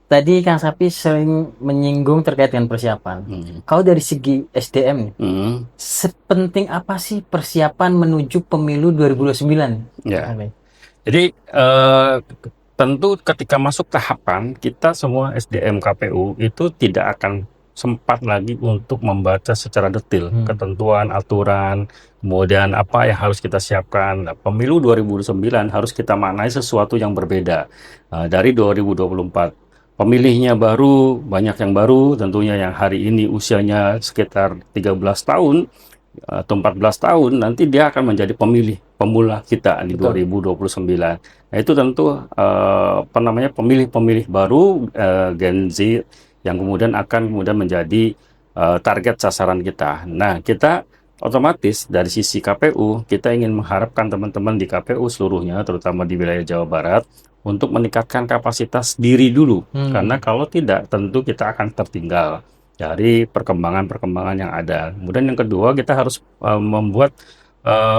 Tadi Kang Sapi sering menyinggung terkait dengan persiapan. Hmm. Kalau dari segi SDM nih, Hmm. sepenting apa sih persiapan menuju pemilu 2029? Kang Ya, Sapi? jadi tentu ketika masuk tahapan kita semua SDM KPU itu tidak akan sempat lagi untuk membaca secara detail Hmm, ketentuan, aturan, kemudian apa yang harus kita siapkan. Nah, pemilu 2009 harus kita maknai sesuatu yang berbeda dari 2024. Pemilihnya baru, banyak yang baru, tentunya yang hari ini usianya sekitar 13 tahun atau 14 tahun, nanti dia akan menjadi pemilih pemula kita di betul. 2029. Nah, itu tentu apa namanya pemilih-pemilih baru Gen Z yang kemudian menjadi target sasaran kita. Nah, kita otomatis dari sisi KPU, kita ingin mengharapkan teman-teman di KPU seluruhnya, terutama di wilayah Jawa Barat, untuk meningkatkan kapasitas diri dulu. Karena Hmm, kalau tidak, tentu kita akan tertinggal dari perkembangan-perkembangan yang ada. Kemudian yang kedua, kita harus membuat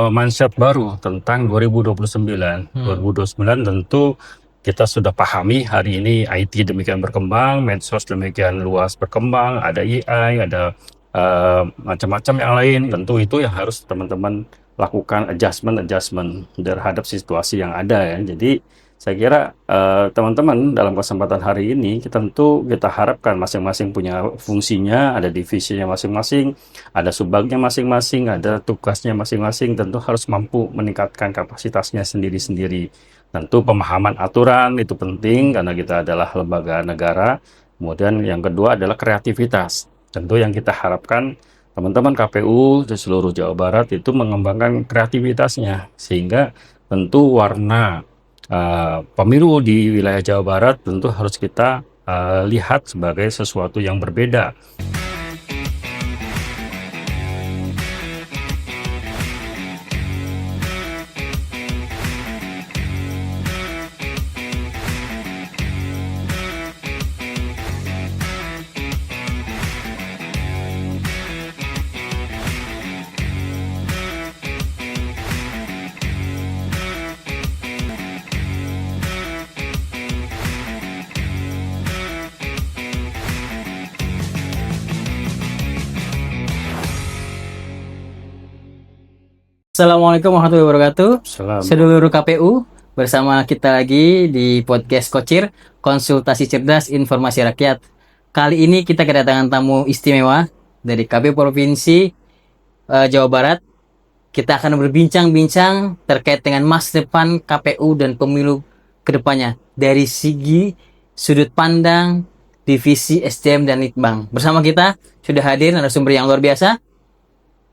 mindset baru tentang 2029. hmm. 2029 tentu kita sudah pahami hari ini IT demikian berkembang, medsos demikian luas berkembang, ada AI, ada macam-macam yang lain. Tentu itu yang harus teman-teman lakukan adjustment terhadap situasi yang ada ya. Jadi saya kira teman-teman dalam kesempatan hari ini tentu kita harapkan masing-masing punya fungsinya, ada divisinya masing-masing, ada subbagnya masing-masing, ada tugasnya masing-masing, tentu harus mampu meningkatkan kapasitasnya sendiri-sendiri. Tentu pemahaman aturan itu penting karena kita adalah lembaga negara. Kemudian yang kedua adalah kreativitas. Tentu yang kita harapkan teman-teman KPU di seluruh Jawa Barat itu mengembangkan kreativitasnya sehingga tentu warna pemilu di wilayah Jawa Barat tentu harus kita lihat sebagai sesuatu yang berbeda. Assalamualaikum warahmatullahi wabarakatuh. Salam. Sedulur KPU, bersama kita lagi di podcast Kocir, Konsultasi Cerdas Informasi Rakyat. Kali ini kita kedatangan tamu istimewa dari KPU Provinsi Jawa Barat. Kita akan berbincang-bincang terkait dengan masa depan KPU dan pemilu kedepannya dari segi sudut pandang divisi SDM dan Litbang. Bersama kita sudah hadir narasumber yang luar biasa,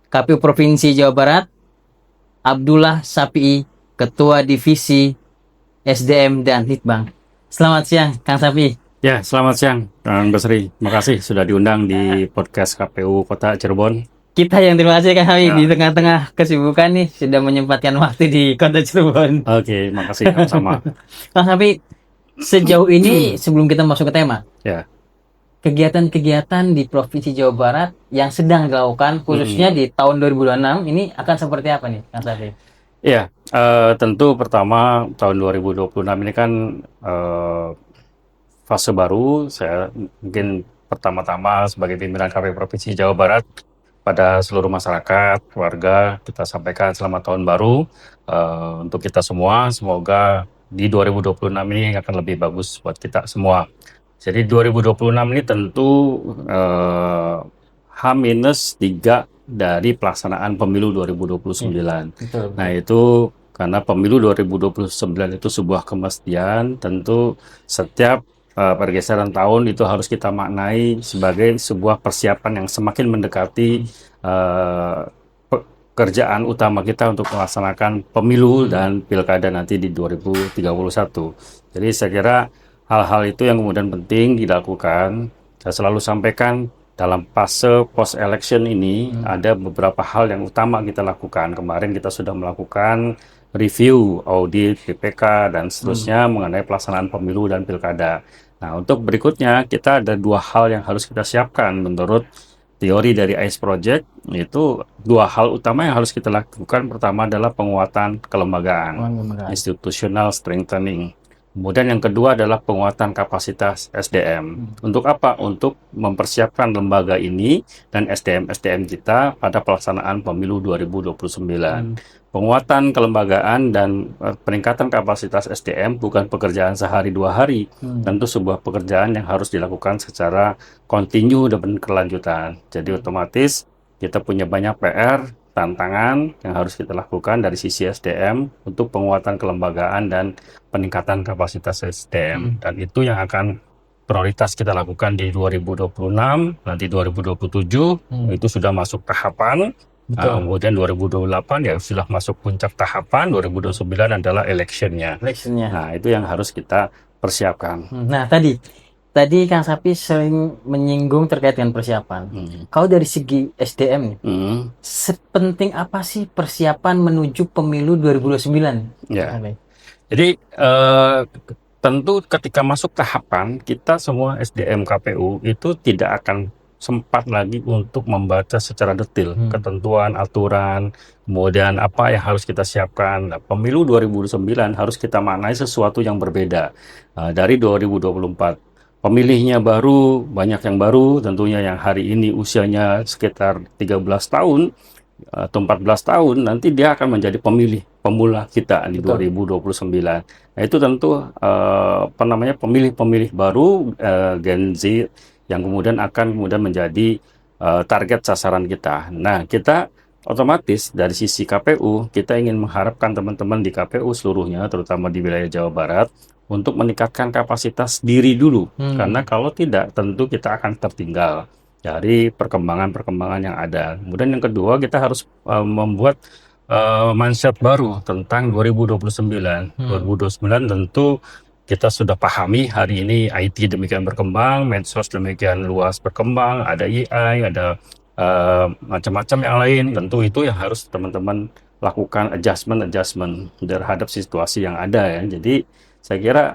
KPU Provinsi Jawa Barat, Abdullah Sapi'i, Ketua Divisi SDM dan Litbang. Selamat siang, Kang Sapi'i. Ya, selamat siang, Kang Basri. Terima kasih sudah diundang di podcast KPU Kota Cirebon. Kita yang terima kasih, Kang Sapi'i, di Ya, tengah-tengah kesibukan nih sudah menyempatkan waktu di Kota Cirebon. oke, makasih sama-sama. Kang Sapi'i, sejauh ini sebelum kita masuk ke tema, Ya, kegiatan-kegiatan di Provinsi Jawa Barat yang sedang dilakukan mm-mm. khususnya di tahun 2026 ini akan seperti apa nih, Kang Sapi'i? Ya, tentu pertama tahun 2026 ini kan eh, fase baru. Saya mungkin pertama-tama sebagai pimpinan KPU Provinsi Jawa Barat pada seluruh masyarakat, warga, kita sampaikan selamat tahun baru untuk kita semua. Semoga di 2026 ini akan lebih bagus buat kita semua. Jadi 2026 ini tentu H-3 dari pelaksanaan pemilu Hmm, 2029. betul, Nah, betul. itu karena pemilu 2029 itu sebuah kemestian, tentu setiap pergeseran tahun itu harus kita maknai sebagai sebuah persiapan yang semakin mendekati eh, pekerjaan utama kita untuk melaksanakan pemilu Hmm. dan pilkada nanti di 2031. Jadi saya kira hal-hal itu yang kemudian penting dilakukan. Saya selalu sampaikan dalam fase post-election ini Hmm. ada beberapa hal yang utama kita lakukan. Kemarin kita sudah melakukan review, audit, BPK, dan Hmm. seterusnya mengenai pelaksanaan pemilu dan pilkada. Nah, untuk berikutnya kita ada dua hal yang harus kita siapkan menurut teori dari ICE Project, itu dua hal utama yang harus kita lakukan. Pertama adalah penguatan kelembagaan, Uang kemerdekaan. institutional strengthening. Kemudian yang kedua adalah penguatan kapasitas SDM. Untuk apa? Untuk mempersiapkan lembaga ini dan SDM-SDM kita pada pelaksanaan pemilu 2029. Penguatan kelembagaan dan peningkatan kapasitas SDM bukan pekerjaan sehari dua hari. Tentu sebuah pekerjaan yang harus dilakukan secara kontinu dan berkelanjutan. Jadi otomatis kita punya banyak PR, tantangan yang harus kita lakukan dari sisi SDM untuk penguatan kelembagaan dan peningkatan kapasitas SDM. Dan itu yang akan prioritas kita lakukan di 2026, nanti 2027 itu sudah masuk tahapan. Kemudian 2028 ya sudah masuk puncak tahapan, 2029 adalah electionnya. Nah, itu yang harus kita persiapkan. Nah, tadi Kang Sapi sering menyinggung terkait dengan persiapan. Kalau dari segi SDM nih, sepenting apa sih persiapan menuju pemilu 2029? Ya. Jadi tentu ketika masuk tahapan, kita semua SDM KPU itu tidak akan sempat lagi untuk membaca secara detail ketentuan, aturan, kemudian apa yang harus kita siapkan. Nah, pemilu 2029 harus kita maknai sesuatu yang berbeda dari 2024. Pemilihnya baru, banyak yang baru, tentunya yang hari ini usianya sekitar 13 tahun atau 14 tahun, nanti dia akan menjadi pemula kita di 2029. Nah, itu tentu pemilih-pemilih baru Gen Z yang kemudian akan menjadi target sasaran kita. Nah, kita otomatis dari sisi KPU, kita ingin mengharapkan teman-teman di KPU seluruhnya, terutama di wilayah Jawa Barat, untuk meningkatkan kapasitas diri dulu. Karena kalau tidak, tentu kita akan tertinggal dari perkembangan-perkembangan yang ada. Kemudian yang kedua, kita harus membuat mindset baru tentang 2029. 2029 tentu kita sudah pahami hari ini IT demikian berkembang, medsos demikian luas berkembang, ada AI, ada macam-macam yang lain. Tentu itu yang harus teman-teman lakukan adjustment terhadap situasi yang ada ya. Jadi saya kira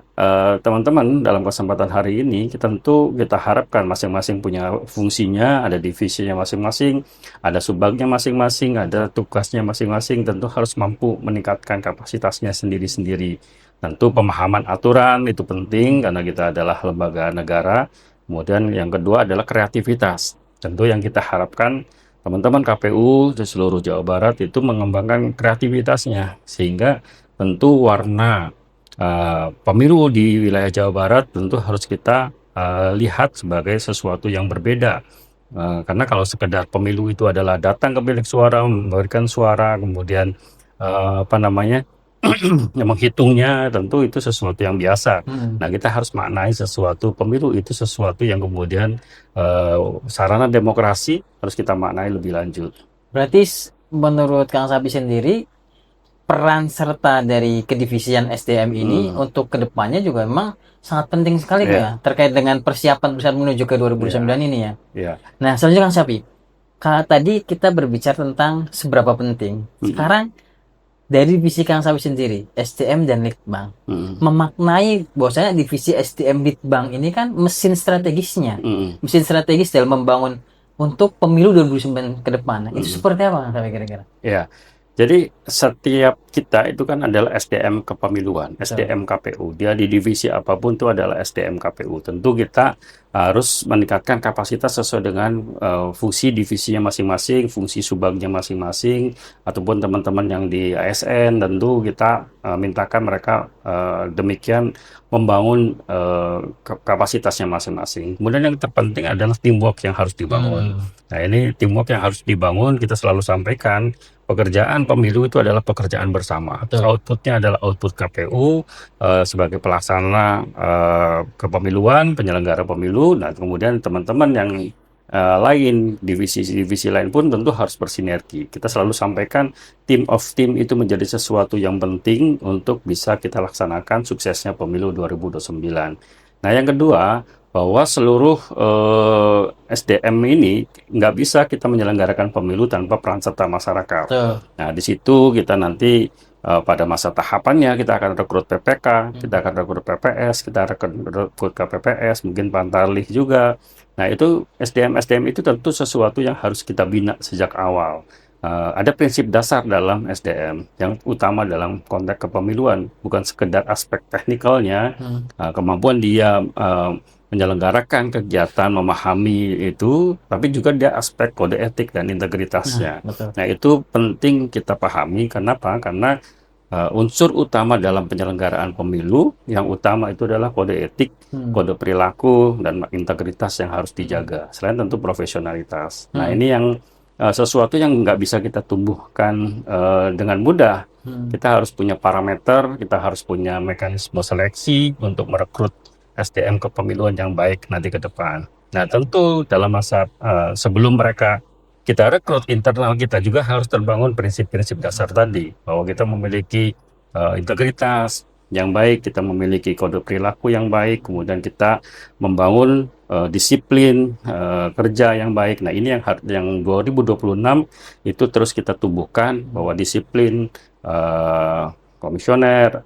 teman-teman dalam kesempatan hari ini kita harapkan masing-masing punya fungsinya, ada divisinya masing-masing, ada subbagnya masing-masing, ada tugasnya masing-masing, tentu harus mampu meningkatkan kapasitasnya sendiri-sendiri. Tentu pemahaman aturan itu penting karena kita adalah lembaga negara. Kemudian yang kedua adalah kreativitas. Tentu yang kita harapkan teman-teman KPU di seluruh Jawa Barat itu mengembangkan kreativitasnya sehingga tentu warna pemilu di wilayah Jawa Barat tentu harus kita lihat sebagai sesuatu yang berbeda. Karena kalau sekedar pemilu itu adalah datang ke bilik suara, memberikan suara, kemudian menghitungnya, tentu itu sesuatu yang biasa. Nah, kita harus maknai sesuatu pemilu itu sesuatu yang kemudian sarana demokrasi harus kita maknai lebih lanjut. Berarti menurut Kang Sapi sendiri, peran serta dari kedivisian SDM ini untuk kedepannya juga memang sangat penting sekali ya, terkait dengan persiapan menuju ke 2029 ini ya. Nah, selanjutnya Kang Sapi, tadi kita berbicara tentang seberapa penting. Sekarang dari divisi Kang Sapi sendiri, SDM dan Litbang, memaknai bahwasanya divisi SDM Litbang ini kan mesin strategisnya, mesin strategis dalam membangun untuk pemilu 2029 ke depan. Itu seperti apa Kang Sapi kira-kira? Ya. Jadi setiap kita itu kan adalah SDM kepemiluan, SDM KPU. Dia di divisi apapun itu adalah SDM KPU. Tentu kita harus meningkatkan kapasitas sesuai dengan fungsi divisinya masing-masing, fungsi subbagnya masing-masing, ataupun teman-teman yang di ASN, tentu kita mintakan mereka demikian membangun kapasitasnya masing-masing. Kemudian yang terpenting adalah teamwork yang harus dibangun. Nah, ini teamwork yang harus dibangun, kita selalu sampaikan, pekerjaan pemilu itu adalah pekerjaan bersama. Outputnya adalah output KPU sebagai pelaksana kepemiluan, penyelenggara pemilu. Nah, kemudian teman-teman yang lain, divisi-divisi lain pun tentu harus bersinergi. Kita selalu sampaikan team of team itu menjadi sesuatu yang penting untuk bisa kita laksanakan suksesnya pemilu 2029. Nah, yang kedua, bahwa seluruh SDM ini nggak bisa kita menyelenggarakan pemilu tanpa peran serta masyarakat. Nah, di situ kita nanti pada masa tahapannya kita akan rekrut PPK, kita akan rekrut PPS, kita akan rekrut KPPS, mungkin Pantarlih juga. Nah, itu SDM itu tentu sesuatu yang harus kita bina sejak awal. ada prinsip dasar dalam SDM yang utama dalam konteks kepemiluan, bukan sekedar aspek teknikalnya, kemampuan dia menyelenggarakan kegiatan, memahami itu, tapi juga dia aspek kode etik dan integritasnya. Betul. Nah, itu penting kita pahami. Kenapa? Karena unsur utama dalam penyelenggaraan pemilu yang utama itu adalah kode etik, kode perilaku, dan integritas yang harus dijaga. Selain tentu profesionalitas. Nah, ini yang sesuatu yang nggak bisa kita tumbuhkan dengan mudah. Kita harus punya parameter, kita harus punya mekanisme seleksi untuk merekrut SDM kepemiluan yang baik nanti ke depan. Nah, tentu dalam masa sebelum mereka kita rekrut, internal kita juga harus terbangun prinsip-prinsip dasar tadi, bahwa kita memiliki integritas yang baik, kita memiliki kode perilaku yang baik, kemudian kita membangun disiplin kerja yang baik. Nah, ini yang 2026 itu terus kita tumbuhkan, bahwa disiplin komisioner,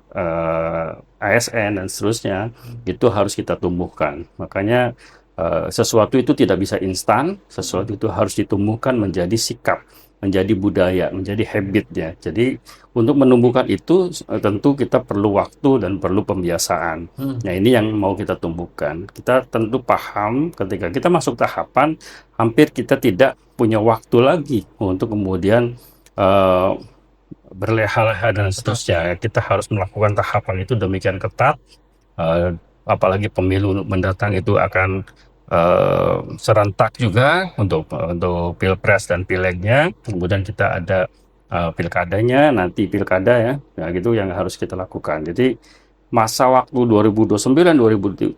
ASN dan seterusnya itu harus kita tumbuhkan. Makanya sesuatu itu tidak bisa instan, sesuatu itu harus ditumbuhkan menjadi sikap, menjadi budaya, menjadi habit ya. Jadi untuk menumbuhkan itu tentu kita perlu waktu dan perlu pembiasaan. Nah, ini yang mau kita tumbuhkan. Kita tentu paham ketika kita masuk tahapan, hampir kita tidak punya waktu lagi untuk kemudian berleha-leha dan seterusnya. Kita harus melakukan tahapan itu demikian ketat, apalagi pemilu mendatang itu akan serentak juga untuk pilpres dan pilegnya. Kemudian kita ada pilkadanya, nanti pilkada ya, nah gitu yang harus kita lakukan. Jadi masa waktu 2029-2031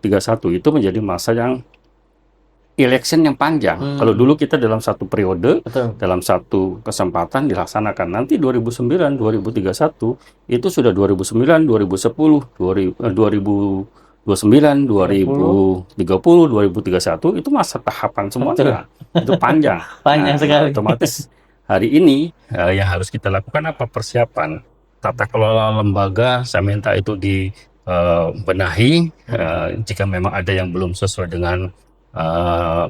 itu menjadi masa yang election yang panjang. Kalau dulu kita dalam satu periode, dalam satu kesempatan dilaksanakan. Nanti 2009-2031 itu sudah 2009, 2010, 2029, 2030, 2031 itu masa tahapan semuanya. Itu panjang. Panjang sekali. Otomatis hari ini yang harus kita lakukan apa? Persiapan. Tata kelola lembaga, saya minta itu dibenahi. Jika memang ada yang belum sesuai dengan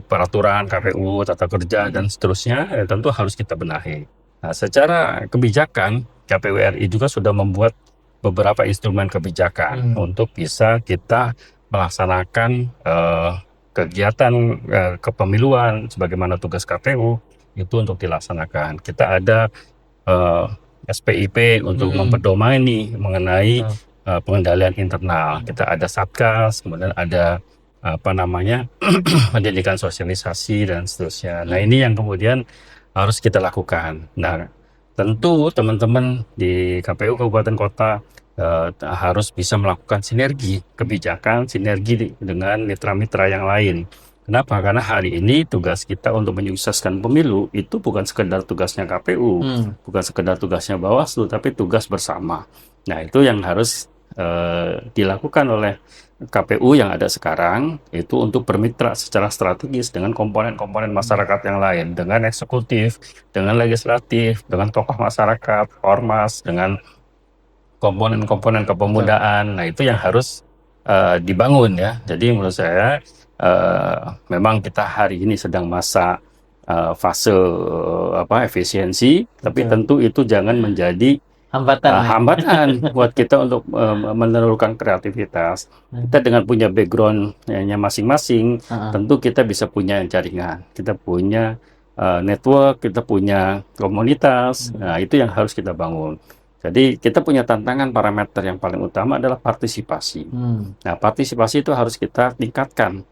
peraturan KPU, tata kerja, dan seterusnya, tentu harus kita benahi. Nah, secara kebijakan, KPU RI juga sudah membuat beberapa instrumen kebijakan untuk bisa kita melaksanakan kegiatan kepemiluan sebagaimana tugas KPU itu untuk dilaksanakan. Kita ada SPIP untuk mempedomani mengenai pengendalian internal. Kita ada Satgas, kemudian ada pendidikan sosialisasi dan seterusnya. Nah, ini yang kemudian harus kita lakukan. Nah, tentu teman-teman di KPU Kabupaten Kota harus bisa melakukan sinergi kebijakan, sinergi dengan mitra-mitra yang lain. Kenapa? Karena hari ini tugas kita untuk menyukseskan pemilu itu bukan sekedar tugasnya KPU, bukan sekedar tugasnya Bawaslu, tapi tugas bersama. Nah, itu yang harus dilakukan oleh KPU yang ada sekarang, itu untuk bermitra secara strategis dengan komponen-komponen masyarakat yang lain, dengan eksekutif, dengan legislatif, dengan tokoh masyarakat, ormas, dengan komponen-komponen kepemudaan. Nah, itu yang harus dibangun ya. Jadi menurut saya memang kita hari ini sedang masa fase efisiensi, tapi tentu itu jangan menjadi hambatan buat kita untuk menelurkan kreativitas. Kita dengan punya background-nya masing-masing, tentu kita bisa punya jaringan, kita punya network, kita punya komunitas. Nah, itu yang harus kita bangun. Jadi kita punya tantangan, parameter yang paling utama adalah partisipasi. Nah, partisipasi itu harus kita tingkatkan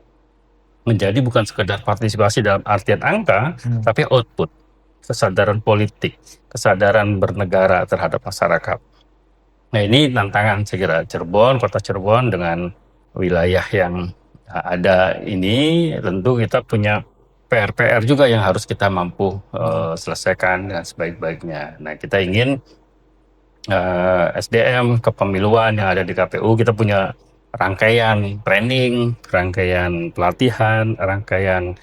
menjadi bukan sekedar partisipasi dalam artian angka, tapi output, kesadaran politik, kesadaran bernegara terhadap masyarakat. Nah, ini tantangan saya kira Cirebon, kota Cirebon dengan wilayah yang ada ini, tentu kita punya PR-PR juga yang harus kita mampu selesaikan dengan sebaik-baiknya. Nah, kita ingin SDM kepemiluan yang ada di KPU, kita punya rangkaian training, rangkaian pelatihan, rangkaian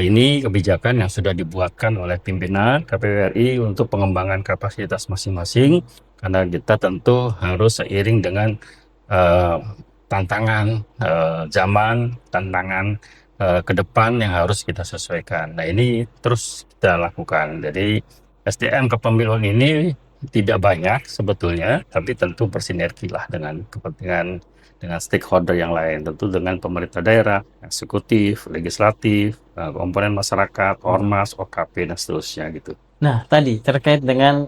ini kebijakan yang sudah dibuatkan oleh pimpinan KPU RI untuk pengembangan kapasitas masing-masing, karena kita tentu harus seiring dengan tantangan zaman, tantangan ke depan yang harus kita sesuaikan. Nah, ini terus kita lakukan. Jadi SDM kepemiluan ini tidak banyak sebetulnya, tapi tentu bersinergi lah dengan kepentingan dengan stakeholder yang lain, tentu dengan pemerintah daerah, eksekutif, legislatif, komponen masyarakat, ormas, OKP dan seterusnya gitu. Nah, tadi terkait dengan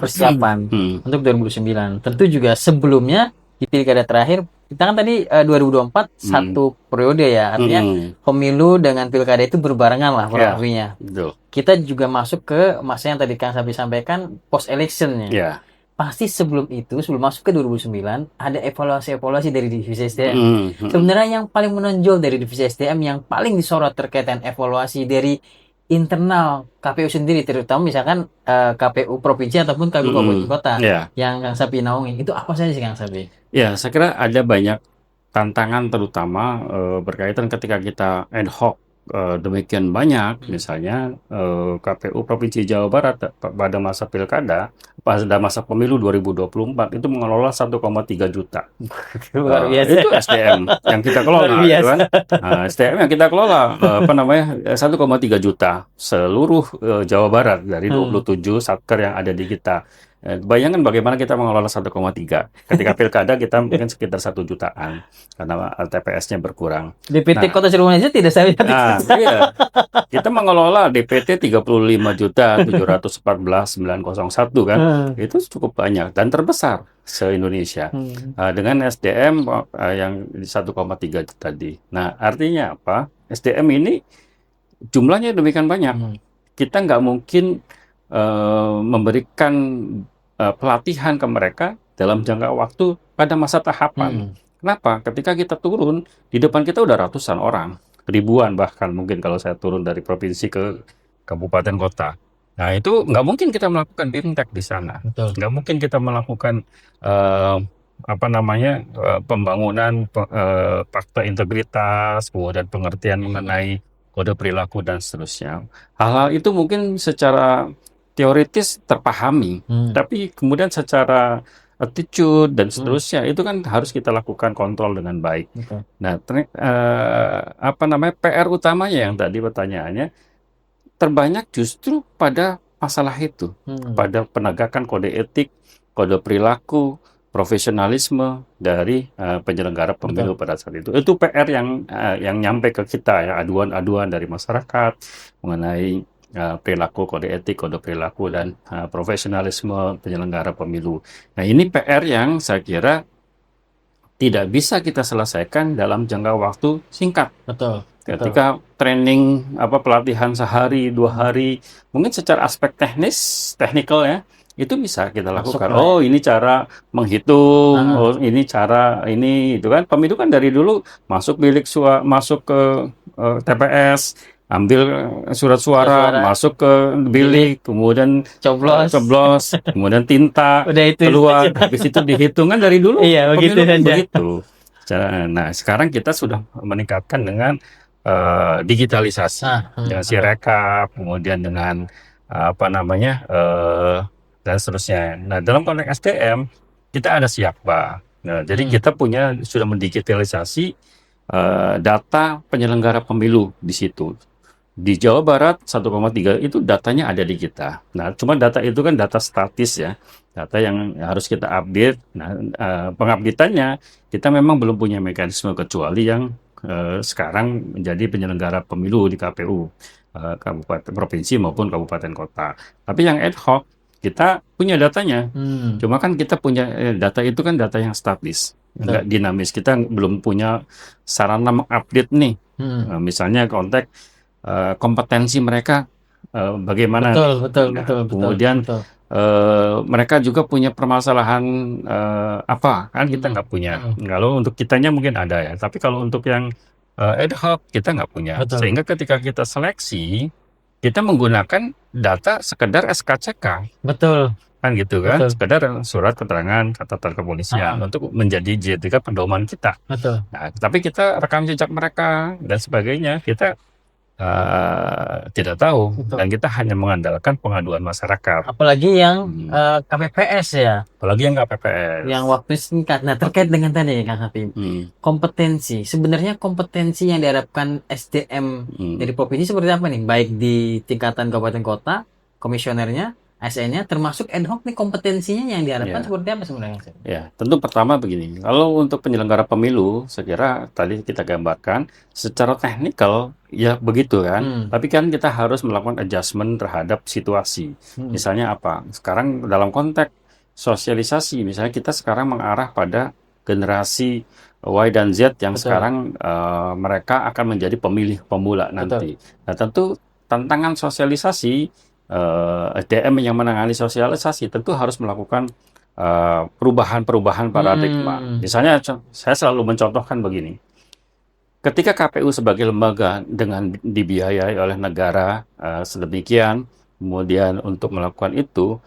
persiapan Hmm. untuk 2009. Tentu juga sebelumnya di pilkada terakhir, kita kan tadi 2024 Hmm. satu periode ya. Artinya Hmm. pemilu dengan pilkada itu berbarengan lah kurang Ya, lebihnya. betul. Kita juga masuk ke masa yang tadi Kang Sapi sampaikan post electionnya. Ya. Pasti sebelum itu, sebelum masuk ke 2009, ada evaluasi-evaluasi dari divisi SDM. Hmm. Hmm. Sebenarnya yang paling menonjol dari divisi SDM yang paling disorot terkait dengan evaluasi dari internal KPU sendiri, terutama misalkan KPU provinsi ataupun KPU kabupaten Hmm. kota Ya. yang Kang Sapi naungi, itu apa saja sih Kang Sapi? Ya, saya kira ada banyak tantangan terutama berkaitan ketika kita ad hoc demikian banyak, misalnya KPU Provinsi Jawa Barat pada masa pilkada, pada masa pemilu 2024 itu mengelola 1,3 juta. Luar biasa. Itu SDM yang kita Luar kelola, biasa. gitu kan? SDM yang kita kelola, apa namanya, 1,3 juta seluruh Jawa Barat dari 27 satker yang ada di kita. Bayangkan bagaimana kita mengelola 1,3. Ketika pilkada kita mungkin sekitar 1 jutaan karena TPS-nya berkurang. DPT Nah, Kota Semarang aja tidak saya iya, kita mengelola DPT 35.714.901 kan, itu cukup banyak dan terbesar se-Indonesia. Dengan SDM yang 1,3 tadi. Nah, artinya apa? SDM ini jumlahnya demikian banyak. Kita nggak mungkin memberikan pelatihan ke mereka dalam jangka waktu pada masa tahapan. Kenapa? Ketika kita turun, di depan kita udah ratusan orang, ribuan bahkan mungkin kalau saya turun dari provinsi ke kabupaten kota. Nah, itu nggak mungkin kita melakukan BIMTEK di sana. Betul. Nggak mungkin kita melakukan apa namanya pembangunan fakta integritas, kemudian pengertian mengenai kode perilaku dan seterusnya. Hal-hal itu mungkin secara teoritis terpahami, tapi kemudian secara attitude dan seterusnya itu kan harus kita lakukan kontrol dengan baik. Betul. Nah, apa namanya PR utamanya yang tadi pertanyaannya terbanyak justru pada masalah itu, pada penegakan kode etik, kode perilaku, profesionalisme dari penyelenggara pemilu pada saat itu. Itu PR yang nyampe ke kita ya, aduan-aduan dari masyarakat mengenai perilaku kode etik, kode perilaku dan profesionalisme penyelenggara pemilu. Nah, ini PR yang saya kira tidak bisa kita selesaikan dalam jangka waktu singkat. Betul. Ketika training pelatihan sehari, 2 hari, mungkin secara aspek technical ya, itu bisa kita lakukan. Oh, ini cara menghitung, oh ini cara ini, itu kan. Pemilu kan dari dulu masuk masuk ke TPS, ambil surat suara, masuk ke bilik, kemudian coblos, kemudian tinta Udah itu keluar, habis itu dihitung kan dari dulu. Iya, begitu Pemilu kan saja. begitu. Nah, sekarang kita sudah meningkatkan dengan digitalisasi, dengan Sirekap, kemudian dengan apa namanya dan seterusnya. Nah, dalam konteks SDM kita ada Siakba. Nah, jadi kita sudah mendigitalisasi data penyelenggara pemilu di situ. Di Jawa Barat 1,3 itu datanya ada di kita. Nah, cuma data itu kan data statis ya, data yang harus kita update. Nah, pengupdateannya kita memang belum punya mekanisme kecuali yang sekarang menjadi penyelenggara pemilu di KPU kabupaten provinsi maupun kabupaten kota. Tapi yang ad hoc kita punya datanya. Cuma kan kita punya data itu kan data yang statis, nggak dinamis. Kita belum punya sarana mengupdate nih. Misalnya konteks kompetensi mereka bagaimana. Betul. Kemudian mereka juga punya permasalahan apa kan kita nggak punya. Kalau untuk kitanya mungkin ada ya, tapi kalau untuk yang ad hoc kita nggak punya. Sehingga ketika kita seleksi kita menggunakan data sekedar SKCK. Betul. Kan gitu kan, sekedar surat keterangan catatan kepolisian untuk menjadi JTK pedoman kita. Nah, tapi kita rekam jejak mereka dan sebagainya kita tidak tahu. Dan kita hanya mengandalkan pengaduan masyarakat. Apalagi yang KPPS ya. Apalagi yang KPPS. Yang waktu singkat. Nah, terkait dengan tadi Kang Habib, kompetensi. Sebenarnya kompetensi yang diharapkan SDM dari provinsi seperti apa nih? Baik di tingkatan kabupaten kota, komisionernya, ASN-nya, termasuk ad hoc nih kompetensinya yang diharapkan Ya. seperti apa sebenarnya? Ya, tentu pertama begini, kalau untuk penyelenggara pemilu, saya kira tadi kita gambarkan, secara teknikal ya begitu kan, Hmm. tapi kan kita harus melakukan adjustment terhadap situasi. Hmm. Misalnya apa? Sekarang dalam konteks sosialisasi, misalnya kita sekarang mengarah pada generasi Y dan Z yang Betul. sekarang mereka akan menjadi pemilih pemula nanti. Nah, tentu tantangan sosialisasi, SDM yang menangani sosialisasi tentu harus melakukan perubahan-perubahan paradigma. Hmm. Misalnya, saya selalu mencontohkan begini. Ketika KPU sebagai lembaga dengan dibiayai oleh negara sedemikian, kemudian untuk melakukan itu,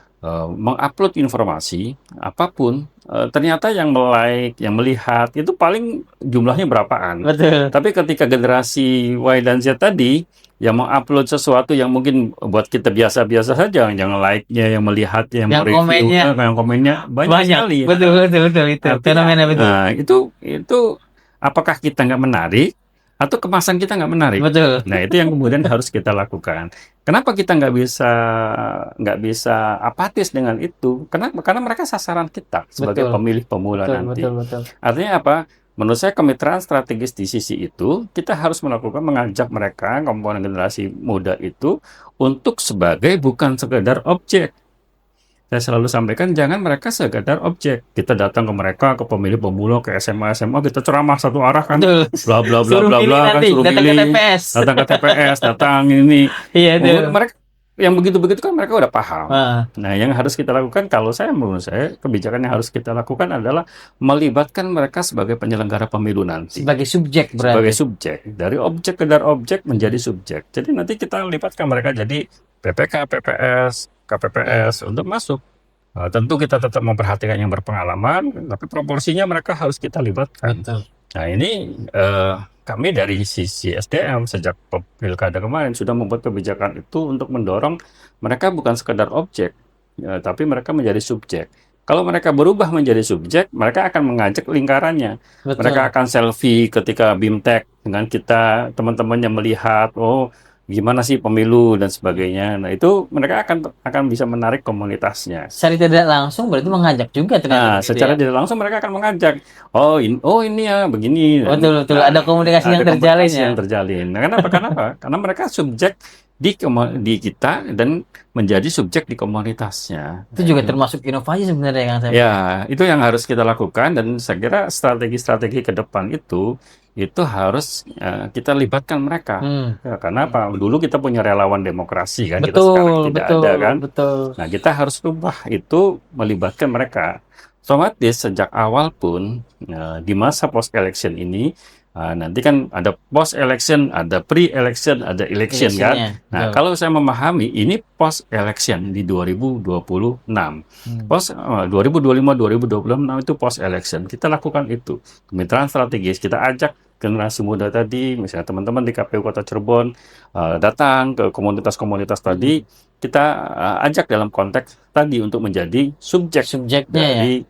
mengupload informasi apapun, ternyata yang like, yang melihat itu paling jumlahnya berapaan. Betul. Tapi ketika generasi Y dan Z tadi yang mengupload sesuatu yang mungkin buat kita biasa-biasa saja, yang like-nya, yang melihatnya, yang Yang mereview, komennya yang komennya banyak sekali. Betul, betul, betul itu. Artinya, Fenomena betul. itu apakah kita nggak menarik atau kemasan kita nggak menarik? Betul. Nah, itu yang kemudian harus kita lakukan. Kenapa kita nggak bisa apatis dengan itu? Karena mereka sasaran kita sebagai Betul. pemilih pemula Betul, nanti. betul, betul. Artinya apa? Menurut saya kemitraan strategis di sisi itu, kita harus mengajak mereka, komponen generasi muda itu, untuk sebagai bukan sekedar objek. Saya selalu sampaikan, jangan mereka sekedar objek. Kita datang ke mereka, ke pemilih pemula, ke SMA, SMA, kita ceramah satu arah kan. Betul. Bla bla bla Suruh bla milih bla kan, nanti, suruh datang ke milih. TPS. Datang ke TPS, datang ini. Iya, itu. Mereka yang begitu-begitu kan mereka udah paham. Ah. Nah, yang harus kita lakukan, menurut saya, kebijakan yang harus kita lakukan adalah melibatkan mereka sebagai penyelenggara pemilu nanti. Sebagai subjek berarti. Sebagai subjek. Dari objek ke objek menjadi subjek. Jadi nanti kita libatkan mereka jadi PPK, PPS, KPPS untuk masuk. Tentu kita tetap memperhatikan yang berpengalaman, tapi proporsinya mereka harus kita libatkan. Betul. Nah, ini kami dari sisi SDM sejak pilkada kemarin sudah membuat kebijakan itu untuk mendorong mereka bukan sekedar objek, tapi mereka menjadi subjek. Kalau mereka berubah menjadi subjek, mereka akan mengajak lingkarannya. Betul. Mereka akan selfie ketika BIMTEK dengan kita, teman-temannya melihat, oh gimana sih pemilu dan sebagainya. Nah, itu mereka akan bisa menarik komunitasnya. Secara tidak langsung berarti mengajak juga ternyata. Nah, secara tidak langsung mereka akan mengajak. Oh, ini ya begini. Betul, betul. Ada komunikasi yang terjalin ya. Yang terjalin. Nah, kenapa? Karena mereka subjek di kita dan menjadi subjek di komunitasnya. Itu juga termasuk inovasi sebenarnya yang saya. Ya, itu yang harus kita lakukan dan saya kira strategi-strategi ke depan itu harus kita libatkan mereka. Ya, karena apa? Dulu kita punya relawan demokrasi kan, kita sekarang tidak ada kan. Betul. Nah, kita harus rubah itu melibatkan mereka. Otomatis sejak awal pun di masa post election ini nanti kan ada post election, ada pre-election, ada election kan. Nah, kalau saya memahami ini post election di 2026. Post 2025 2026 itu post election. Kita lakukan itu. Kemitraan strategis, kita ajak generasi muda tadi, misalnya teman-teman di KPU Kota Cirebon datang ke komunitas-komunitas tadi, kita ajak dalam konteks tadi untuk menjadi subjeknya dari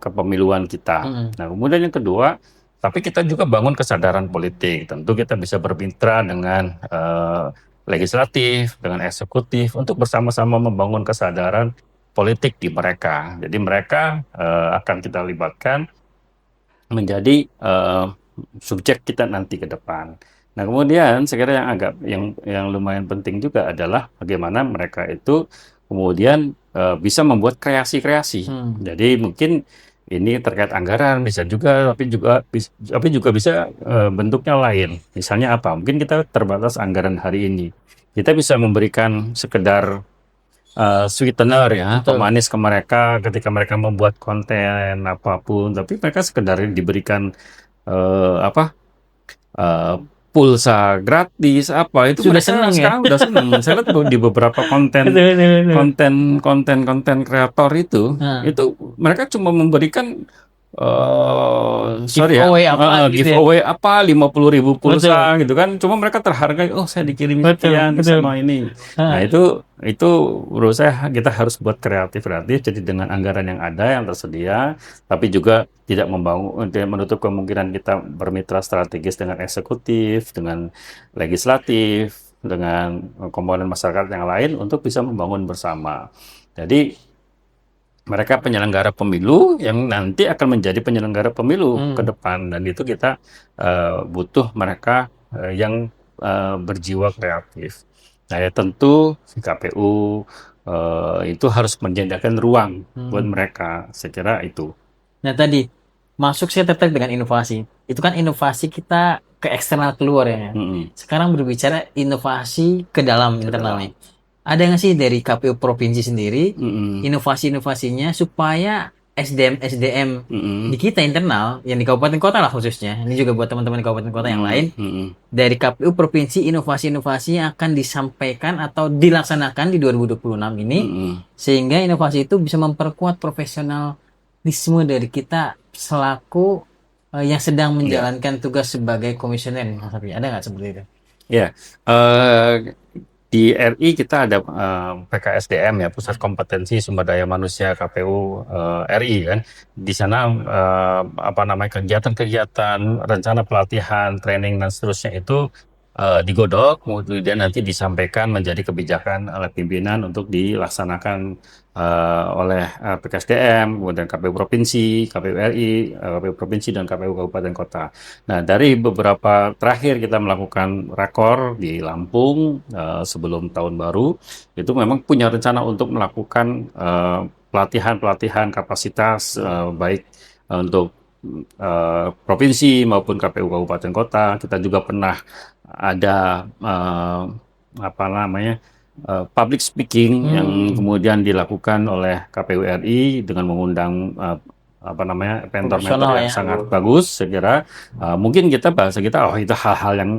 kepemiluan kita. Nah, kemudian yang kedua, tapi kita juga bangun kesadaran politik. Tentu kita bisa bermitra dengan legislatif, dengan eksekutif untuk bersama-sama membangun kesadaran politik di mereka. Jadi mereka akan kita libatkan menjadi subjek kita nanti ke depan. Nah, kemudian saya kira yang lumayan penting juga adalah bagaimana mereka itu kemudian bisa membuat kreasi-kreasi. Jadi mungkin ini terkait anggaran bisa juga, tapi juga bisa bentuknya lain. Misalnya apa? Mungkin kita terbatas anggaran hari ini. Kita bisa memberikan sekedar sweetener ya, pemanis ke mereka ketika mereka membuat konten apapun. Tapi mereka sekedar diberikan pulsa gratis apa itu sudah mereka senang sekarang udah senang. Saya lihat di beberapa konten kreator itu mereka cuma memberikan giveaway apa 50.000 pulsa gitu kan, cuma mereka terhargai, oh saya dikirim sekian sama ini. Nah, itu menurut saya kita harus buat kreatif jadi dengan anggaran yang ada yang tersedia, tapi juga tidak menutup kemungkinan kita bermitra strategis dengan eksekutif, dengan legislatif, dengan komponen masyarakat yang lain untuk bisa membangun bersama. Jadi mereka penyelenggara pemilu yang nanti akan menjadi penyelenggara pemilu ke depan, dan itu kita butuh mereka yang berjiwa kreatif. Nah ya tentu si KPU itu harus menyediakan ruang buat mereka. Saya kira itu. Nah tadi masuk saya tertarik dengan inovasi. Itu kan inovasi kita ke eksternal keluar ya. Mm-mm. Sekarang berbicara inovasi ke dalam Ke internal dalam. nih. Ada nggak sih dari KPU provinsi sendiri Mm-mm. inovasi-inovasinya supaya SDM di Mm-mm. kita internal yang di kabupaten kota lah khususnya. Ini juga buat teman-teman di kabupaten kota yang Mm-mm. lain. Mm-mm. Dari KPU provinsi inovasi-inovasi yang akan disampaikan atau dilaksanakan di 2026 ini Mm-mm. sehingga inovasi itu bisa memperkuat profesionalisme dari kita selaku yang sedang Ya. menjalankan tugas sebagai komisioner. Mas Safi. Ada nggak seperti itu? Ya, di RI kita ada PKSDM ya, Pusat Kompetensi Sumber Daya Manusia KPU RI kan. Di sana apa namanya kegiatan-kegiatan, rencana pelatihan, training dan seterusnya itu digodok, kemudian nanti disampaikan menjadi kebijakan oleh pimpinan untuk dilaksanakan oleh PKSDM, kemudian KPU Provinsi, KPU RI, KPU Provinsi dan KPU Kabupaten Kota. Nah, dari beberapa terakhir kita melakukan rakor di Lampung sebelum tahun baru, itu memang punya rencana untuk melakukan pelatihan-pelatihan kapasitas baik untuk provinsi maupun KPU Kabupaten Kota. Kita juga pernah ada apa namanya public speaking yang kemudian dilakukan oleh KPU RI dengan mengundang apa namanya mentor-mentor Profesional yang ya. sangat bagus. Saya kira mungkin bahasa kita oh itu hal-hal yang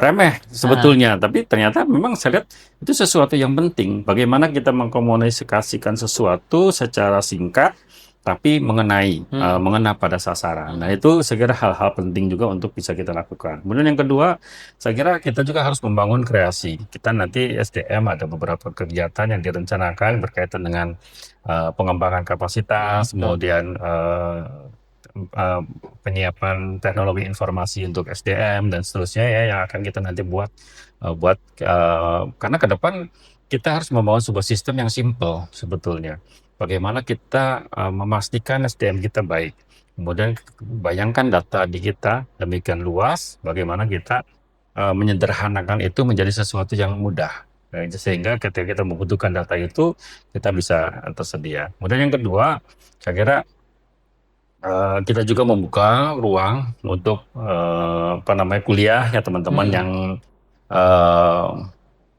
remeh Ah, sebetulnya, tapi ternyata memang saya lihat itu sesuatu yang penting. Bagaimana kita mengkomunikasikan sesuatu secara singkat tapi mengena pada sasaran. Nah, itu saya kira hal-hal penting juga untuk bisa kita lakukan. Kemudian yang kedua, saya kira kita juga harus membangun kreasi. Kita nanti SDM ada beberapa kegiatan yang direncanakan berkaitan dengan pengembangan kapasitas, betul. kemudian uh, penyiapan teknologi informasi untuk SDM dan seterusnya ya yang akan kita nanti buat karena ke depan kita harus membangun sebuah sistem yang simple sebetulnya. Bagaimana kita memastikan SDM kita baik. Kemudian bayangkan data di kita demikian luas, bagaimana kita menyederhanakan itu menjadi sesuatu yang mudah. Nah, sehingga ketika kita membutuhkan data itu, kita bisa tersedia. Kemudian yang kedua, saya kira kita juga membuka ruang untuk apa namanya kuliah ya teman-teman Hmm, yang eh,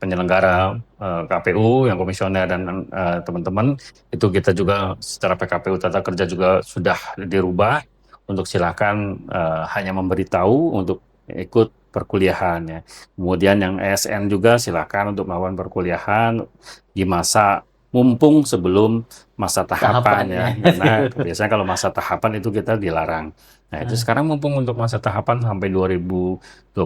penyelenggara KPU, yang komisioner dan teman-teman itu kita juga secara PKPU Tata Kerja juga sudah dirubah untuk silakan hanya memberitahu untuk ikut perkuliahan ya. Kemudian yang ASN juga silakan untuk melakukan perkuliahan di masa mumpung sebelum masa tahapan tahapan ya, ya. karena biasanya kalau masa tahapan itu kita dilarang. Nah, itu Ah, sekarang mumpung untuk masa tahapan sampai 2027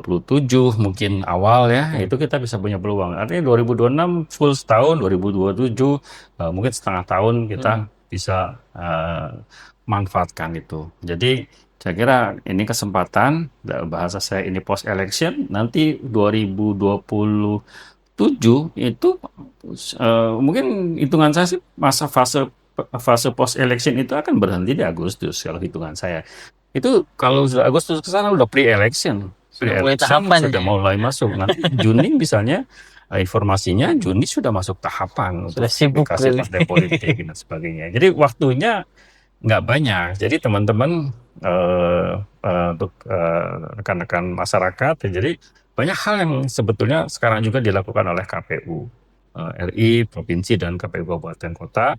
mungkin awal ya, betul. itu kita bisa punya peluang. Artinya 2026 full setahun, 2027 mungkin setengah tahun kita Hmm, bisa manfaatkan itu. Jadi saya kira ini kesempatan, bahasa saya ini post election, nanti 2027 itu mungkin hitungan saya sih masa fase fase post election itu akan berhenti di Agustus kalau hitungan saya. Itu kalau sudah Agustus ke sana udah pre-election. sudah mulai Pre-election tahapan sudah ya. mulai masuk. Nanti Juni misalnya informasinya Juni sudah masuk tahapan untuk Sudah sibuk verifikasi berarti. partai politik dan sebagainya. Jadi waktunya nggak banyak. Jadi teman-teman untuk rekan-rekan masyarakat, ya, jadi banyak hal yang sebetulnya sekarang juga dilakukan oleh KPU RI, provinsi dan KPU Kabupaten Kota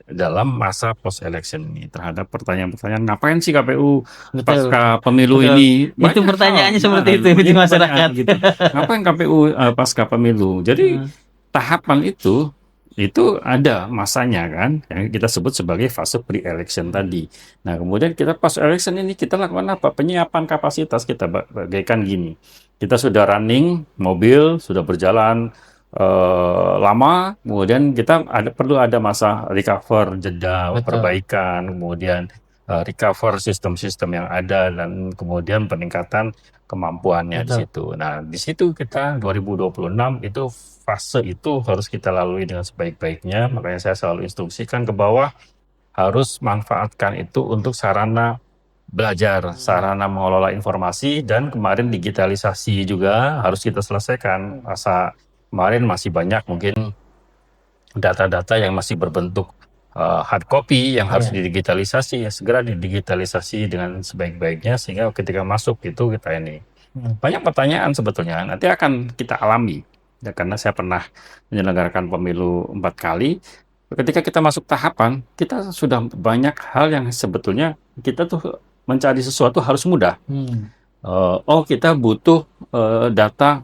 dalam masa post election ini terhadap pertanyaan-pertanyaan ngapain sih KPU Betul. pasca pemilu Betul. ini, Itu banyak hal. pertanyaannya Nah, seperti itu di ini pertanyaan masyarakat. gitu. Ngapain KPU pasca pemilu? Jadi Hmm, tahapan itu ada masanya kan yang kita sebut sebagai fase pre-election hmm. tadi. Nah, kemudian kita pas election ini kita lakukan apa? Penyiapan kapasitas kita bagaikan gini. Kita sudah running mobil, sudah berjalan lama, kemudian kita perlu ada masa recover, jeda, Betul. perbaikan, kemudian recover sistem-sistem yang ada dan kemudian peningkatan kemampuannya di Betul. situ. Nah, di situ kita 2026 itu fase itu harus kita lalui dengan sebaik-baiknya. Makanya saya selalu instruksikan ke bawah harus manfaatkan itu untuk sarana belajar, sarana mengelola informasi, dan kemarin digitalisasi juga harus kita selesaikan. Masa kemarin masih banyak mungkin data-data yang masih berbentuk hard copy yang harus Iya. didigitalisasi, ya segera didigitalisasi dengan sebaik-baiknya sehingga ketika masuk itu kita ini. Banyak pertanyaan sebetulnya nanti akan kita alami. Ya, karena saya pernah menyelenggarakan pemilu 4 kali. Ketika kita masuk tahapan, kita sudah banyak hal yang sebetulnya kita tuh mencari sesuatu harus mudah. Oh, kita butuh data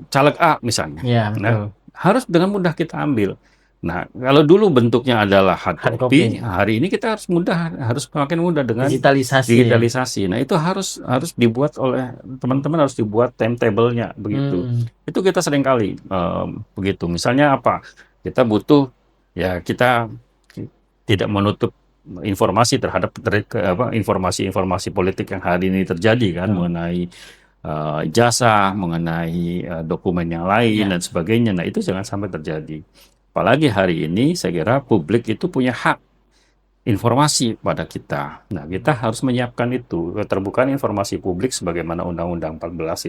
caleg A misalnya. Iya, Nah, betul. harus dengan mudah kita ambil. Nah, kalau dulu bentuknya adalah hard Hard copy, copy. hari ini kita harus semakin mudah dengan Digitalisasi ya. digitalisasi. Nah, itu harus harus dibuat oleh teman-teman, harus dibuat timetable-nya begitu. Itu kita seringkali begitu. Misalnya apa? Kita butuh, ya kita tidak menutup informasi terhadap informasi-informasi politik yang hari ini terjadi kan, mengenai ijazah, mengenai dokumen yang lain Ya. dan sebagainya. Nah, itu jangan sampai terjadi. Apalagi hari ini saya kira publik itu punya hak informasi pada kita. Nah, kita harus menyiapkan itu. Keterbukaan informasi publik sebagaimana Undang-Undang 14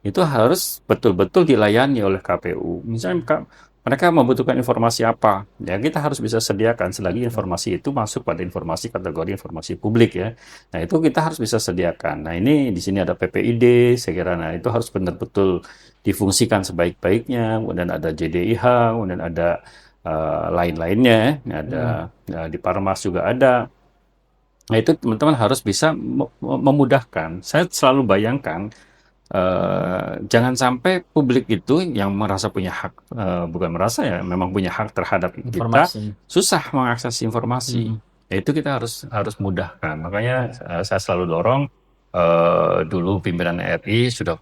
itu harus betul-betul dilayani oleh KPU. Misalnya mereka membutuhkan informasi apa, ya kita harus bisa sediakan selagi informasi itu masuk pada informasi kategori informasi publik ya. Nah, itu kita harus bisa sediakan. Nah, ini di sini ada PPID, saya kira nah itu harus benar-betul difungsikan sebaik-baiknya. Kemudian ada JDIH, kemudian ada lain-lainnya, ada di Parmas juga ada. Nah, itu teman-teman harus bisa memudahkan. Saya selalu bayangkan jangan sampai publik itu yang merasa punya hak, bukan merasa ya, memang punya hak terhadap kita, Informasi. susah mengakses informasi. Ya, itu kita harus mudahkan. Makanya saya selalu dorong dulu pimpinan RI sudah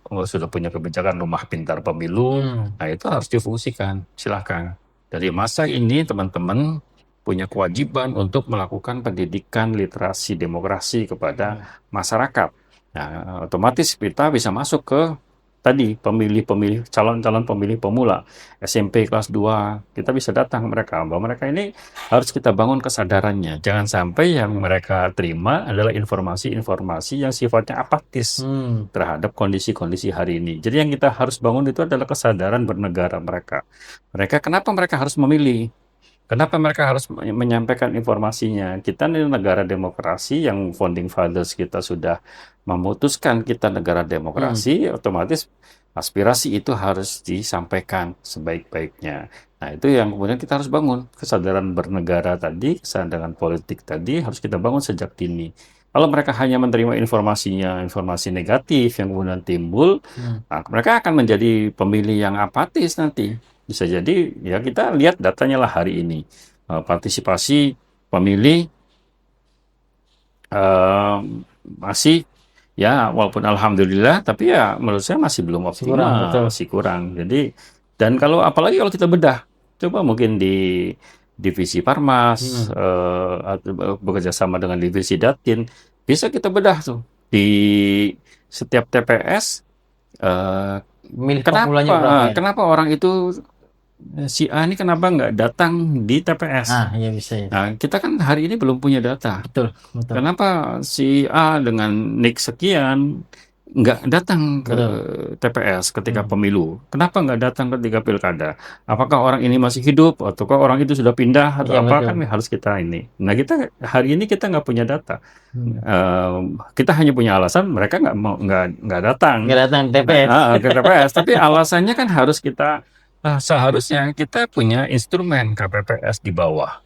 punya kebijakan rumah pintar pemilu. Nah, itu harus difungsikan. Silahkan. Dari masa ini teman-teman punya kewajiban untuk melakukan pendidikan literasi demokrasi kepada masyarakat. Nah, otomatis kita bisa masuk ke tadi pemilih-pemilih, calon-calon pemilih pemula SMP kelas 2, kita bisa datang mereka, bahwa mereka ini harus kita bangun kesadarannya. Jangan sampai yang mereka terima adalah informasi-informasi yang sifatnya apatis terhadap kondisi-kondisi hari ini. Jadi yang kita harus bangun itu adalah kesadaran bernegara mereka. Kenapa mereka harus memilih? Kenapa mereka harus menyampaikan informasinya? Kita ini negara demokrasi yang founding fathers kita sudah memutuskan kita negara demokrasi, otomatis aspirasi itu harus disampaikan sebaik-baiknya. Nah, itu yang kemudian kita harus bangun. Kesadaran bernegara tadi, kesadaran politik tadi harus kita bangun sejak dini. Kalau mereka hanya menerima informasinya, informasi negatif yang kemudian timbul, nah, mereka akan menjadi pemilih yang apatis nanti. Bisa jadi, ya kita lihat datanya lah hari ini. Partisipasi pemilih masih, ya walaupun alhamdulillah, tapi ya menurut saya masih belum optimal, masih kurang. Jadi, dan apalagi kalau kita bedah, coba mungkin di divisi Parmas, atau bekerja sama dengan divisi Datin, bisa kita bedah tuh di setiap TPS. Kenapa orang itu si A ini kenapa nggak datang di TPS? Ya bisa ya. Nah, kita kan hari ini belum punya data. Betul. Kenapa si A dengan nik sekian nggak datang ke TPS ketika pemilu? Kenapa nggak datang ketika pilkada? Apakah orang ini masih hidup, ataukah orang itu sudah pindah, atau apa? Kan harus kita ini. Nah, kita hari ini kita nggak punya data. Kita hanya punya alasan mereka nggak datang. Nggak datang TPS. Ke TPS. Tapi alasannya kan harus kita. Seharusnya kita punya instrumen KPPS di bawah.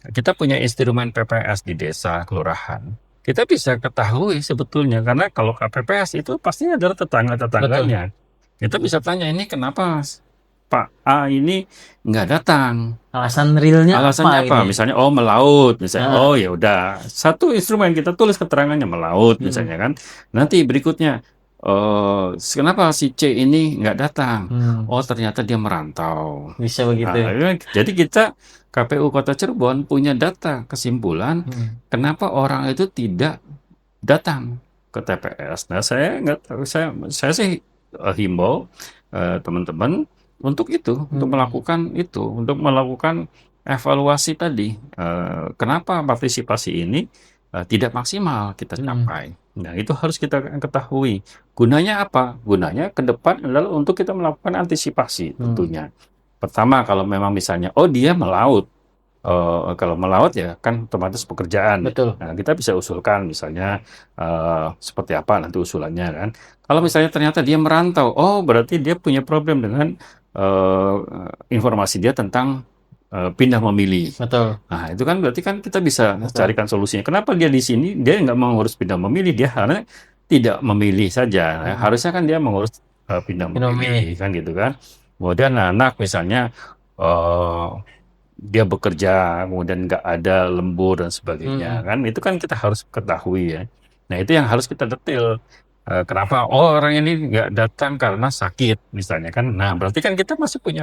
Kita punya instrumen PPS di desa, kelurahan. Kita bisa ketahui sebetulnya, karena kalau KPPS itu pastinya adalah tetangga-tetangganya. Kita bisa tanya, ini kenapa Pak A ini nggak datang? Alasan realnya Alasannya apa? Ini? Misalnya, melaut, misalnya. Oh ya udah, satu instrumen kita tulis keterangannya melaut, misalnya kan. Nanti berikutnya, kenapa si C ini nggak datang? Hmm, Oh, ternyata dia merantau. bisa begitu. Jadi kita KPU Kota Cirebon punya data kesimpulan Hmm. kenapa orang itu tidak datang ke TPS. Nah, saya nggak tahu, saya sih himbau teman-teman untuk untuk melakukan evaluasi tadi. Kenapa partisipasi ini tidak maksimal kita Hmm. capai? Nah, itu harus kita ketahui. Gunanya apa? Gunanya ke depan adalah untuk kita melakukan antisipasi Hmm. tentunya. Pertama, kalau memang misalnya, oh dia melaut. Kalau melaut ya kan otomatis pekerjaan. Betul. Nah, kita bisa usulkan misalnya seperti apa nanti usulannya kan. Kalau misalnya ternyata dia merantau, oh berarti dia punya problem dengan eh, informasi dia tentang pindah memilih. Betul. Nah, itu kan berarti kan kita bisa Betul. carikan solusinya. Kenapa dia di sini dia nggak mengurus pindah memilih, dia hanya tidak memilih saja. Nah, Hmm. harusnya kan dia mengurus pindah Fenomena. memilih kan gitu kan. Kemudian anak misalnya eh, dia bekerja, kemudian nggak ada lembur dan sebagainya Hmm. kan, itu kan kita harus ketahui ya. Nah itu yang harus kita detail. Kenapa orang ini nggak datang karena sakit misalnya kan? Nah berarti kan kita masih punya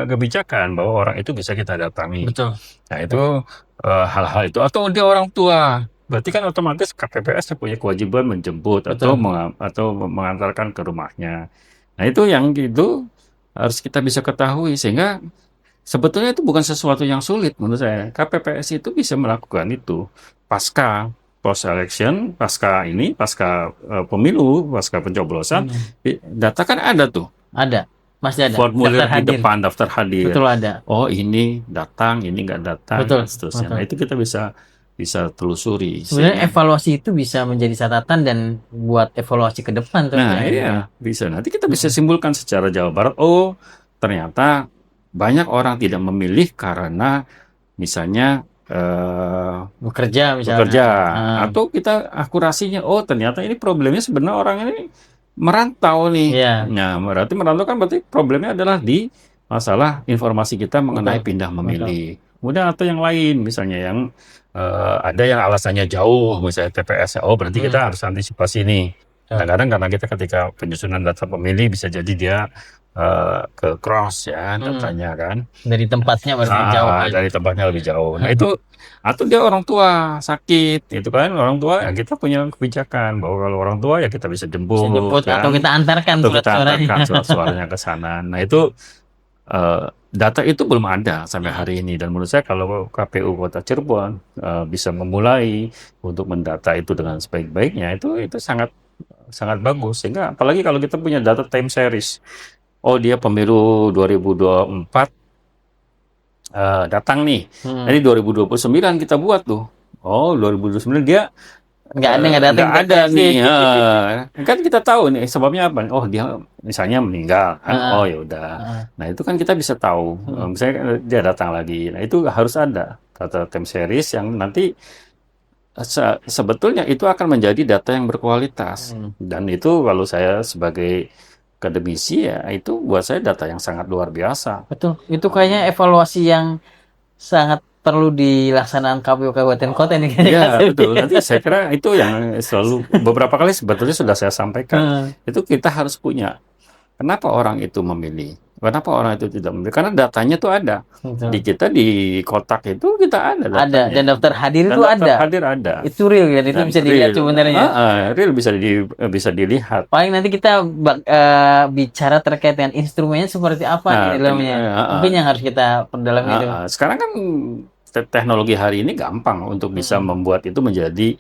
kebijakan bahwa orang itu bisa kita datangi. Betul. Nah itu hal-hal itu atau dia orang tua, berarti kan otomatis KPPS punya kewajiban menjemput atau Betul. mengantarkan ke rumahnya. Nah itu yang gitu harus kita bisa ketahui sehingga sebetulnya itu bukan sesuatu yang sulit menurut saya. KPPS itu bisa melakukan itu pasca post election, pasca pemilu, pasca pencoblosan, Hmm. data kan ada tuh, Ada. Masih ada. formulir Daftar di hadir. depan daftar hadir. Betul ada. Oh ini datang, ini nggak datang, Betul. dan seterusnya. Betul. Nah itu kita bisa telusuri Sebenarnya sehingga. evaluasi itu bisa menjadi catatan dan buat evaluasi ke depan tuh Nah, ya. iya, bisa. Nanti kita bisa Hmm. simpulkan secara Jawa Barat, oh, ternyata banyak orang tidak memilih karena misalnya Bekerja misalnya. bekerja, Ah, atau kita akurasinya, oh, ternyata ini problemnya sebenarnya orang ini merantau nih. iya. Nah, berarti problemnya adalah di masalah informasi kita mengenai Betul. pindah Betul. memilih. Kemudian atau yang lain, misalnya yang ada yang alasannya jauh, misalnya TPS. Oh, berarti Hmm. kita harus antisipasi nih. Betul. Kadang-kadang karena kita ketika penyusunan data pemilih bisa jadi dia ke cross ya Hmm. datanya kan. Dari tempatnya berarti jauh aja. Dari tempatnya lebih jauh. Nah itu atau dia orang tua sakit, itu kan orang tua ya kita punya kebijakan bahwa kalau orang tua ya kita bisa Bisa jemput jemput atau kan, kita antarkan atau surat kita suaranya. antarkan surat-suaranya ke sana. Nah itu data itu belum ada sampai hari ini dan menurut saya kalau KPU Kota Cirebon bisa memulai untuk mendata itu dengan sebaik-baiknya itu sangat sangat bagus sehingga apalagi kalau kita punya data time series. Oh dia pemilu 2024 datang nih. Hmm. Nanti 2029 kita buat tuh. Oh 2029 dia Nggak datang nggak ke ada TPS. nih. Kan kita tahu nih sebabnya apa. Oh dia misalnya meninggal kan. Oh Ah, ya udah. ah. Nah itu kan kita bisa tahu. Misalnya dia datang lagi. Nah itu harus ada data time series yang nanti sebetulnya itu akan menjadi data yang berkualitas. Hmm. Dan itu kalau saya sebagai akademisi ya itu buat saya data yang sangat luar biasa. Betul. Itu kayaknya evaluasi yang sangat perlu dilaksanakan KPU Kabupaten Kota ini kayaknya. Ya, betul. Nanti saya kira itu yang selalu beberapa kali sebetulnya sudah saya sampaikan. Hmm. Itu kita harus punya. Kenapa orang itu memilih? Kenapa orang itu tidak memilih? Karena datanya tuh ada. Betul. Di kita di kotak itu kita ada Ada datanya. dan daftar hadir Dan itu daftar ada. hadir ada. Itu real kan? Itu Dan bisa dilihat real. sebenarnya. Real bisa dilihat. Paling nanti kita bicara terkait dengan instrumennya seperti apa Nah, di dalamnya. Mungkin yang harus kita perdalam itu. Sekarang kan teknologi hari ini gampang untuk bisa membuat itu menjadi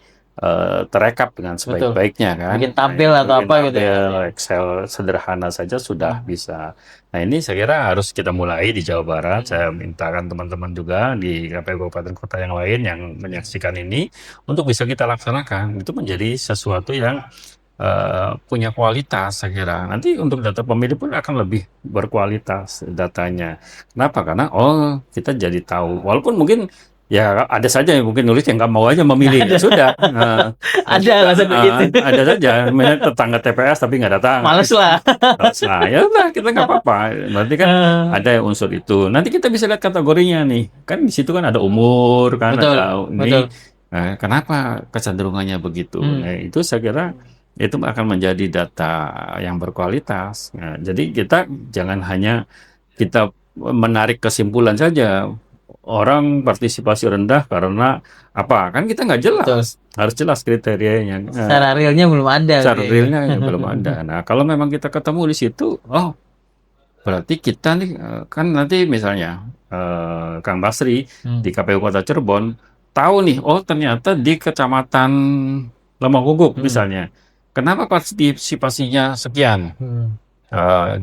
terekap dengan sebaik-baiknya kan. Bikin tabel atau apa gitu. Tabel, Excel sederhana saja sudah bisa. Nah ini saya kira harus kita mulai di Jawa Barat. Saya mintakan teman-teman juga di KPU Kabupaten Kota yang lain yang menyaksikan ini untuk bisa kita laksanakan. Itu menjadi sesuatu yang punya kualitas saya kira. Nanti untuk data pemilih pun akan lebih berkualitas datanya. Kenapa? Karena kita jadi tahu. Walaupun mungkin ya ada saja yang mungkin nulis yang nggak mau aja memilih. Ya sudah. Ada alasan begitu. Ada saja. Misalnya tetangga TPS tapi nggak datang. Males lah. Nah, ya udah kita nggak apa-apa. Berarti kan ada unsur itu. Nanti kita bisa lihat kategorinya nih. Kan di situ kan ada umur kan Betul, ada ini. betul. Nah, kenapa kecenderungannya begitu? Nah, itu saya kira itu akan menjadi data yang berkualitas. Nah, jadi kita jangan hanya kita menarik kesimpulan saja. Orang partisipasi rendah karena apa? Kan kita nggak Betul. jelas. Harus jelas kriterianya. Secara realnya belum ada Secara gitu ya. realnya ya belum ada. Nah, kalau memang kita ketemu di situ, oh berarti kita nih kan nanti misalnya Kang Basri Hmm. di KPU Kota Cirebon tahu nih, oh ternyata di Kecamatan Lemahuguk Hmm. misalnya, kenapa partisipasinya sekian? Hmm.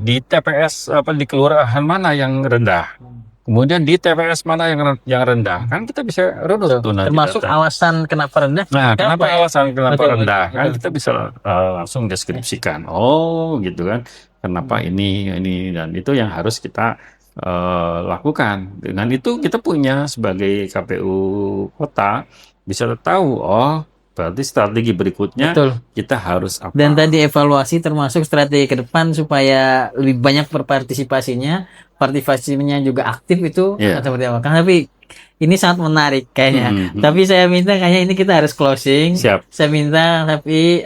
Di TPS apa di kelurahan mana yang rendah? Kemudian di TPS mana yang rendah? Kan kita bisa runut Betul. tuh nanti Termasuk data. alasan kenapa rendah, Nah, kenapa kenapa ya? alasan kenapa Betul, rendah? Kan betul. kita bisa langsung deskripsikan. Oh, gitu kan. Kenapa Hmm. ini dan itu yang harus kita lakukan. Dengan itu kita punya sebagai KPU kota bisa tahu. Oh, berarti strategi berikutnya Betul. kita harus Dan apa? tadi evaluasi termasuk strategi ke depan supaya lebih banyak partisipasinya juga aktif itu Ya. seperti apa? Kan tapi ini sangat menarik kayaknya. Mm, mm. Tapi saya minta kayaknya ini kita harus closing. Siap. Saya minta tapi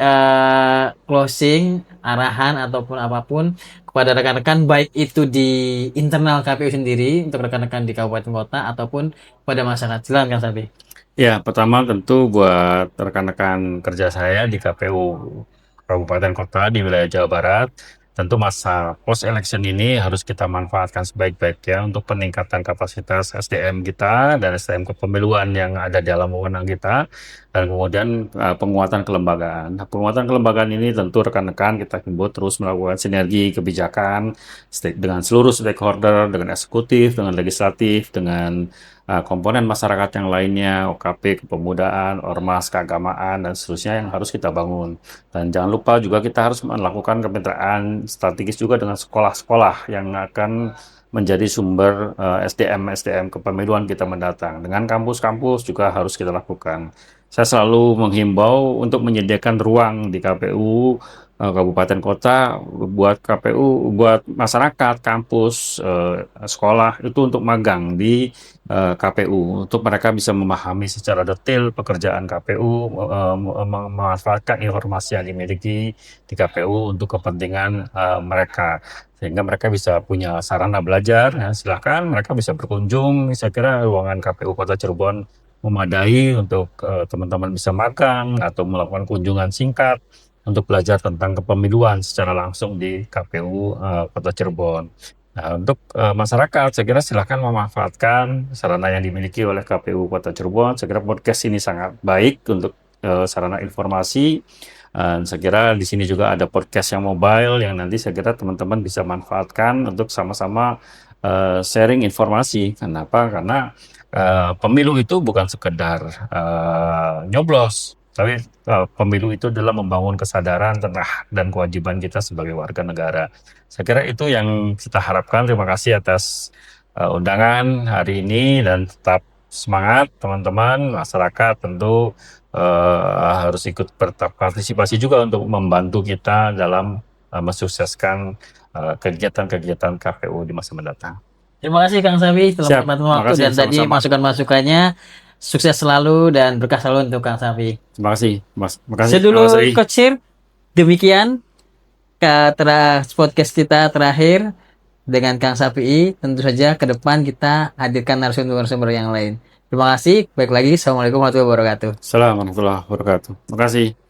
closing arahan ataupun apapun kepada rekan-rekan baik itu di internal KPU sendiri untuk rekan-rekan di kabupaten kota ataupun pada masyarakat. Silakan Kang Sapi. Ya, pertama tentu buat rekan-rekan kerja saya di KPU Kabupaten Kota di wilayah Jawa Barat, tentu masa post election ini harus kita manfaatkan sebaik-baiknya untuk peningkatan kapasitas SDM kita dan SDM kepemiluan yang ada di dalam wewenang kita, dan kemudian penguatan kelembagaan. Nah, penguatan kelembagaan ini tentu rekan-rekan kita himbau terus melakukan sinergi kebijakan dengan seluruh stakeholder, dengan eksekutif, dengan legislatif, dengan komponen masyarakat yang lainnya, OKP, kepemudaan, ormas, keagamaan, dan seterusnya yang harus kita bangun. Dan jangan lupa juga kita harus melakukan kemitraan strategis juga dengan sekolah-sekolah yang akan menjadi sumber SDM kepemiluan kita mendatang. Dengan kampus-kampus juga harus kita lakukan. Saya selalu menghimbau untuk menyediakan ruang di KPU kabupaten kota buat KPU, buat masyarakat, kampus, sekolah itu untuk magang di KPU untuk mereka bisa memahami secara detail pekerjaan KPU, memanfaatkan informasi yang dimiliki di KPU untuk kepentingan mereka, sehingga mereka bisa punya sarana belajar. Ya, silakan mereka bisa berkunjung. Saya kira ruangan KPU Kota Cirebon memadai untuk teman-teman bisa magang atau melakukan kunjungan singkat untuk belajar tentang kepemiluan secara langsung di KPU Kota Cirebon. Nah, untuk masyarakat, saya kira silakan memanfaatkan sarana yang dimiliki oleh KPU Kota Cirebon. Saya kira podcast ini sangat baik untuk sarana informasi. Saya kira di sini juga ada podcast yang mobile yang nanti saya kira teman-teman bisa manfaatkan untuk sama-sama sharing informasi. Kenapa? Karena pemilu itu bukan sekedar nyoblos, tapi pemilu itu adalah membangun kesadaran tentang hak dan kewajiban kita sebagai warga negara. Saya kira itu yang kita harapkan. Terima kasih atas undangan hari ini dan tetap semangat teman-teman, masyarakat tentu harus ikut berpartisipasi juga untuk membantu kita dalam mensukseskan kegiatan-kegiatan KPU di masa mendatang. Terima kasih Kang Sapi telah Siap, menyempatkan waktu makasih dan tadi sama-sama. masukan-masukannya. Sukses selalu dan berkah selalu untuk Kang Sapi. Terima kasih, Mas. Makasih, Mas Sedulur Ri. Coachir, demikian podcast kita terakhir dengan Kang Sapi. Tentu saja ke depan kita hadirkan narasumber-narasumber yang lain. Terima kasih. Baik lagi. Assalamualaikum warahmatullahi wabarakatuh. Assalamualaikum warahmatullahi wabarakatuh. Terima kasih.